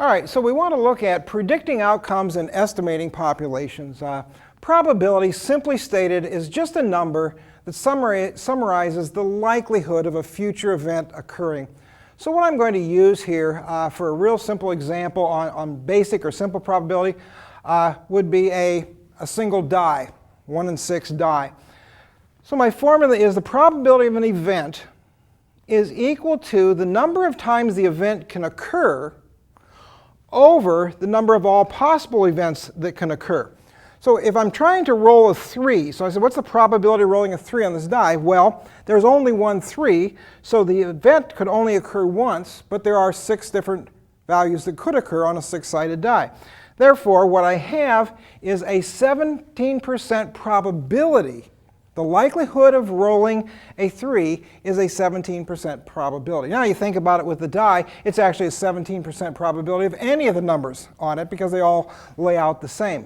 All right, so we want to look at predicting outcomes and estimating populations. Probability, simply stated, is just a number that summarizes the likelihood of a future event occurring. So what I'm going to use here for a real simple example on basic or simple probability would be a single die, 1 in 6 die. So my formula is the probability of an event is equal to the number of times the event can occur over the number of all possible events that can occur. So if I'm trying to roll a 3, so I said, what's the probability of rolling a 3 on this die? Well, there's only one 3, so the event could only occur once, but there are 6 different values that could occur on a 6-sided die. Therefore, what I have is a 17% probability. The likelihood of rolling a 3 is a 17% probability. Now you think about it with the die, it's actually a 17% probability of any of the numbers on it because they all lay out the same.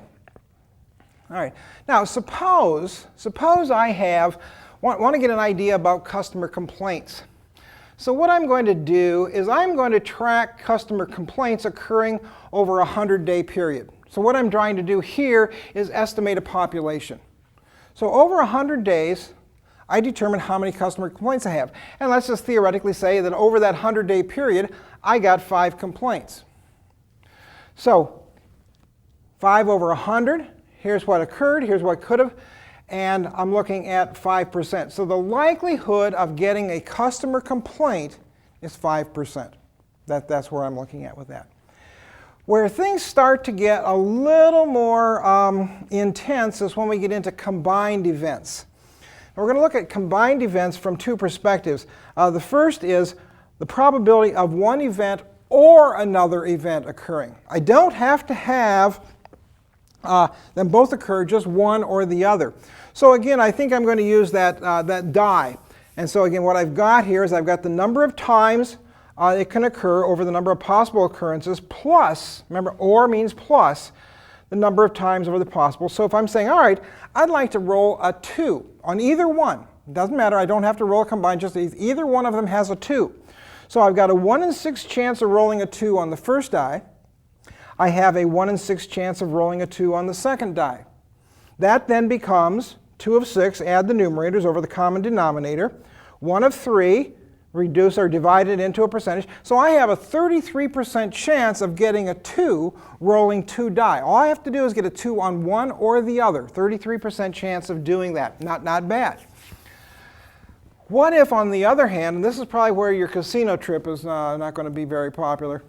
All right. Now suppose I want to get an idea about customer complaints. So what I'm going to do is I'm going to track customer complaints occurring over a 100-day period. So what I'm trying to do here is estimate a population. So over 100 days, I determine how many customer complaints I have. And let's just theoretically say that over that 100-day period, I got 5 complaints. So 5 over 100, here's what occurred, here's what could have, and I'm looking at 5%. So the likelihood of getting a customer complaint is 5%. That's where I'm looking at with that. Where things start to get a little more intense is when we get into combined events. And we're going to look at combined events from 2 perspectives. The first is the probability of one event or another event occurring. I don't have to have them both occur, just one or the other. So again, I think I'm going to use that die. And so again, what I've got here is I've got the number of times it can occur over the number of possible occurrences plus, remember, or means plus, the number of times over the possible. So if I'm saying, all right, I'd like to roll a 2 on either one. It doesn't matter, I don't have to roll a combined, just either one of them has a 2. So I've got a 1 in 6 chance of rolling a 2 on the first die. I have a 1 in 6 chance of rolling a 2 on the second die. That then becomes 2 of 6, add the numerators over the common denominator, 1 of 3, reduce or divide it into a percentage. So I have a 33% chance of getting a 2 rolling 2 die. All I have to do is get a 2 on one or the other. 33% chance of doing that. Not bad. What if, on the other hand, and this is probably where your casino trip is not going to be very popular,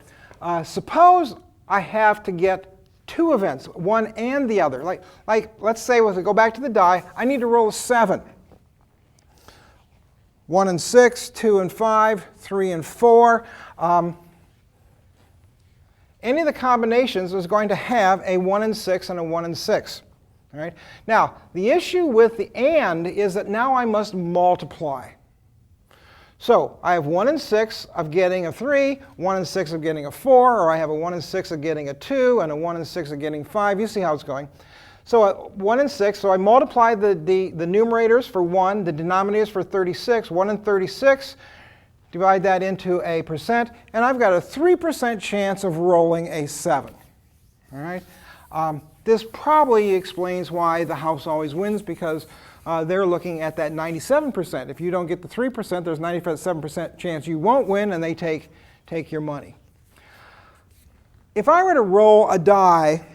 suppose I have to get 2 events, one and the other. Like let's say, if we go back to the die, I need to roll a 7. 1 in 6, 2 in 5, 3 in 4. Any of the combinations is going to have a 1 in 6 and a 1 in 6. All right? Now, the issue with the AND is that now I must multiply. So I have 1 in 6 of getting a 3, 1 in 6 of getting a 4, or I have a 1 in 6 of getting a 2, and a 1 in 6 of getting 5. You see how it's going. So 1 in 6, so I multiply the numerators for 1, the denominators for 36, 1 in 36, divide that into a percent, and I've got a 3% chance of rolling a 7. All right? This probably explains why the house always wins, because they're looking at that 97%. If you don't get the 3%, there's 97% chance you won't win, and they take your money. If I were to roll a die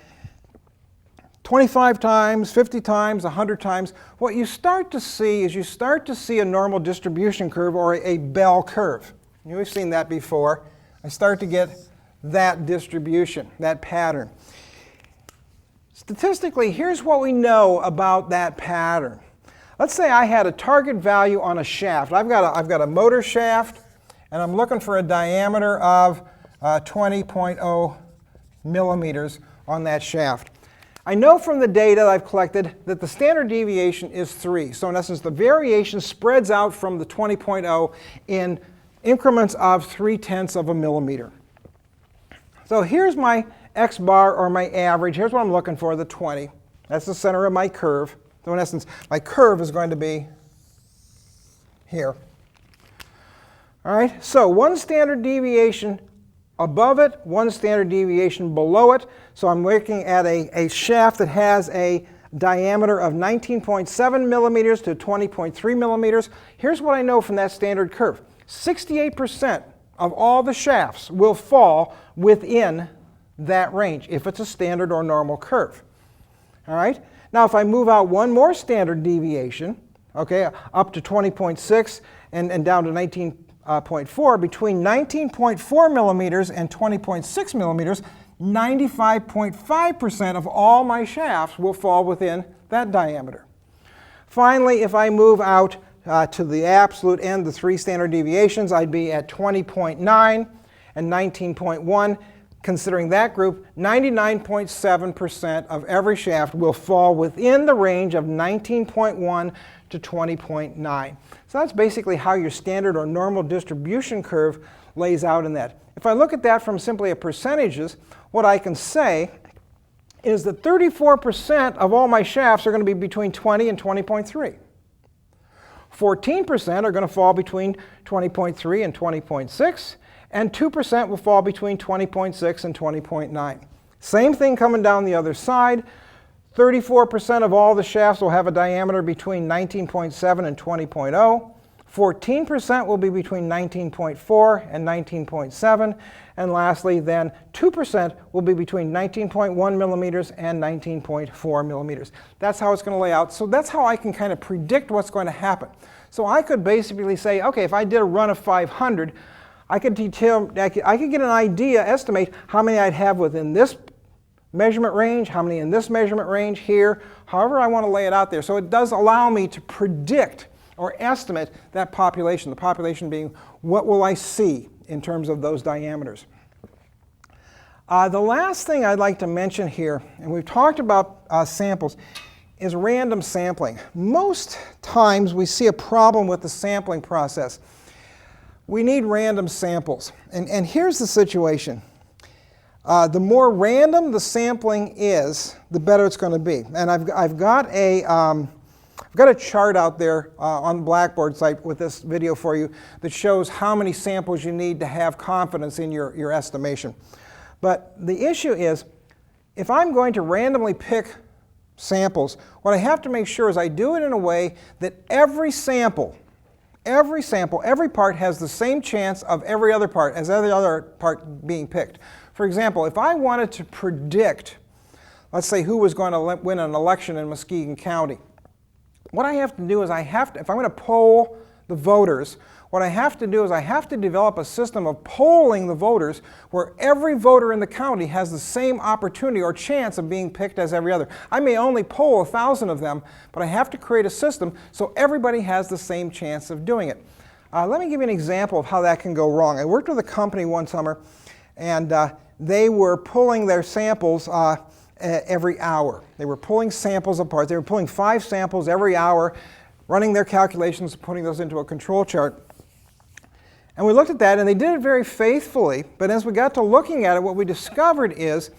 25 times, 50 times, 100 times, what you start to see is a normal distribution curve, or a bell curve. We've seen that before. I start to get that distribution, that pattern. Statistically, here's what we know about that pattern. Let's say I had a target value on a shaft. I've got a motor shaft, and I'm looking for a diameter of 20.0 millimeters on that shaft. I know from the data I've collected that the standard deviation is 3. So in essence, the variation spreads out from the 20.0 in increments of 0.3 of a millimeter. So here's my x bar, or my average. Here's what I'm looking for, the 20. That's the center of my curve. So in essence, my curve is going to be here. All right, so one standard deviation above it, 1 standard deviation below it. So I'm looking at a shaft that has a diameter of 19.7 millimeters to 20.3 millimeters. Here's what I know from that standard curve. 68% of all the shafts will fall within that range if it's a standard or normal curve. All right? Now if I move out one more standard deviation, okay, up to 20.6 and down to 19.4, between 19.4 millimeters and 20.6 millimeters, 95.5% of all my shafts will fall within that diameter. Finally, if I move out to the absolute end, the 3 standard deviations, I'd be at 20.9 and 19.1. Considering that group, 99.7% of every shaft will fall within the range of 19.1 to 20.9. So that's basically how your standard or normal distribution curve lays out in that. If I look at that from simply a percentages, what I can say is that 34% of all my shafts are going to be between 20 and 20.3. 14% are going to fall between 20.3 and 20.6, and 2% will fall between 20.6 and 20.9. Same thing coming down the other side. 34% of all the shafts will have a diameter between 19.7 and 20.0. 14% will be between 19.4 and 19.7. And lastly, then 2% will be between 19.1 millimeters and 19.4 millimeters. That's how it's going to lay out. So that's how I can kind of predict what's going to happen. So I could basically say, okay, if I did a run of 500, I could get an idea, estimate how many I'd have within this measurement range, how many in this measurement range here, however I want to lay it out there. So it does allow me to predict or estimate that population, the population being what will I see in terms of those diameters. The last thing I'd like to mention here, and we've talked about samples, is random sampling. Most times we see a problem with the sampling process. We need random samples. And here's the situation. The more random the sampling is, the better it's going to be. And I've got a chart out there on the Blackboard site with this video for you that shows how many samples you need to have confidence in your estimation. But the issue is, if I'm going to randomly pick samples, what I have to make sure is I do it in a way that every part has the same chance of every other part as every other part being picked. For example, if I wanted to predict, let's say, who was going to win an election in Muskegon County, what I have to do is if I'm going to poll the voters, what I have to do is I have to develop a system of polling the voters where every voter in the county has the same opportunity or chance of being picked as every other. I may only poll 1,000 of them, but I have to create a system so everybody has the same chance of doing it. Let me give you an example of how that can go wrong. I worked with a company one summer, and they were pulling their samples every hour. They were pulling samples apart. They were pulling 5 samples every hour, running their calculations, putting those into a control chart. And we looked at that, and they did it very faithfully. But as we got to looking at it, what we discovered is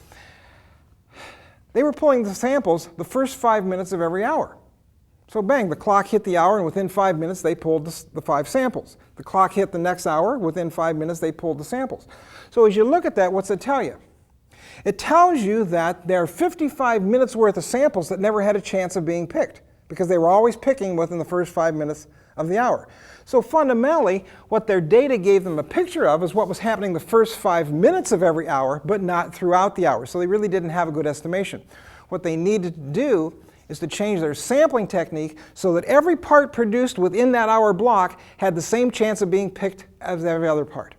they were pulling the samples the first 5 minutes of every hour. So bang, the clock hit the hour, and within 5 minutes they pulled the 5 samples. The clock hit the next hour, within 5 minutes they pulled the samples. So as you look at that, what's it tell you? It tells you that there are 55 minutes worth of samples that never had a chance of being picked, because they were always picking within the first 5 minutes of the hour. So fundamentally, what their data gave them a picture of is what was happening the first 5 minutes of every hour, but not throughout the hour. So they really didn't have a good estimation. What they needed to do is to change their sampling technique so that every part produced within that hour block had the same chance of being picked as every other part.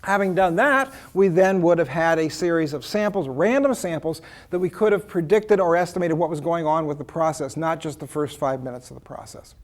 Having done that, we then would have had a series of samples, random samples, that we could have predicted or estimated what was going on with the process, not just the first 5 minutes of the process.